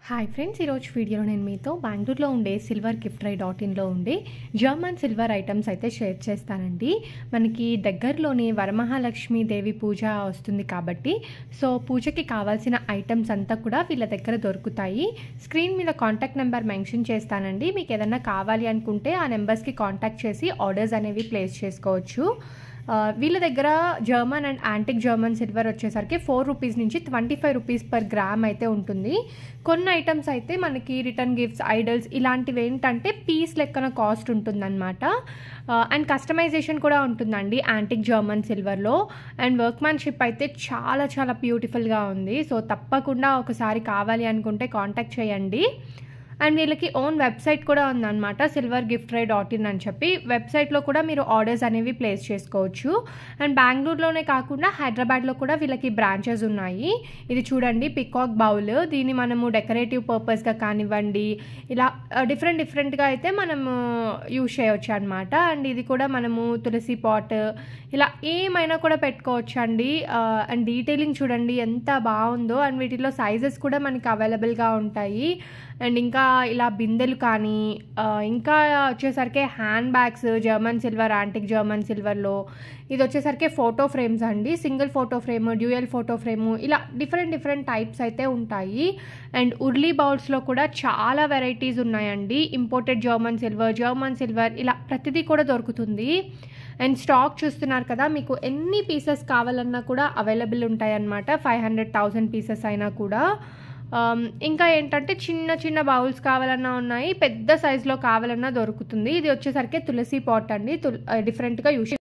Hi friends, ఈరోజు వీడియోలో నేను మీతో బెంగళూరులో ఉండే సిల్వర్ గిఫ్ట్ ట్రై .inలో ఉండే జర్మన్ సిల్వర్ ఐటమ్స్ అయితే షేర్ చేస్తానండి. మనకి దగ్గరలోనే వరమహాలక్ష్మి దేవి పూజ వస్తుంది కాబట్టి సో పూజకి కావాల్సిన ఐటమ్స్ అంతా కూడా వీళ్ళ దగ్గర దొరుకుతాయి. స్క్రీన్ మీద కాంటాక్ట్ నెంబర్ మెన్షన్ చేస్తానండి. మీకు ఏదైనా కావాలి అనుకుంటే ఆ నెంబర్స్కి కాంటాక్ట్ చేసి ఆర్డర్స్ అనేవి ప్లేస్ చేసుకోవచ్చు. వీళ్ళ దగ్గర German and antique German silver వచ్చేసరికి 4 రూపీస్ నుంచి 25 రూపీస్ పర్ గ్రామ్ అయితే ఉంటుంది. కొన్ని ఐటమ్స్ అయితే మనకి రిటర్న్ గిఫ్ట్స్, ఐడల్స్ ఇలాంటివి ఏంటంటే పీస్ లెక్కన కాస్ట్ ఉంటుందన్నమాట. అండ్ కస్టమైజేషన్ కూడా ఉంటుందండి యాంటిక్ జర్మన్ సిల్వర్లో. అండ్ వర్క్మ్యాన్షిప్ అయితే చాలా చాలా బ్యూటిఫుల్గా ఉంది. సో తప్పకుండా ఒకసారి కావాలి అనుకుంటే కాంటాక్ట్ చేయండి. అండ్ వీళ్ళకి ఓన్ వెబ్సైట్ కూడా ఉందన్నమాట, సిల్వర్ గిఫ్ట్ ట్రై .in అని చెప్పి. వెబ్సైట్లో కూడా మీరు ఆర్డర్స్ అనేవి ప్లేస్ చేసుకోవచ్చు. అండ్ బెంగళూరులోనే కాకుండా హైదరాబాద్లో కూడా వీళ్ళకి బ్రాంచెస్ ఉన్నాయి. ఇది చూడండి, పికాక్ బౌల్. దీన్ని మనము డెకరేటివ్ పర్పస్గా కానివ్వండి, ఇలా డిఫరెంట్గా అయితే మనము యూజ్ చేయవచ్చు అనమాట. అండ్ ఇది కూడా మనము తులసి పాట్ ఇలా ఏమైనా కూడా పెట్టుకోవచ్చు అండి. అండ్ డీటెయిలింగ్ చూడండి ఎంత బాగుందో. అండ్ వీటిలో సైజెస్ కూడా మనకి అవైలబుల్గా ఉంటాయి. అండ్ ఇంకా ఇలా బిందెలు కానీ, ఇంకా వచ్చేసరికి hand bags German silver, antique German సిల్వర్లో. ఇది వచ్చేసరికి ఫోటో ఫ్రేమ్స్ అండి, single photo frame, dual photo frame, ఇలా డిఫరెంట్ టైప్స్ అయితే ఉంటాయి. అండ్ ఉర్లీ బౌల్స్లో కూడా చాలా వెరైటీస్ ఉన్నాయండి. ఇంపోర్టెడ్ జర్మన్ సిల్వర్ ఇలా ప్రతిదీ కూడా దొరుకుతుంది. అండ్ స్టాక్ చూస్తున్నారు కదా, మీకు ఎన్ని పీసెస్ కావాలన్నా కూడా అవైలబుల్ ఉంటాయి అన్నమాట. 500,000 పీసెస్ అయినా కూడా. ఇంకా ఏంటంటే చిన్న బౌల్స్ కావాలన్నా ఉన్నాయి, పెద్ద సైజులో కావాలన్నా దొరుకుతుంది. ఇది వచ్చేసరికి తులసి పాట్ అండి, డిఫరెంట్గా యూజ్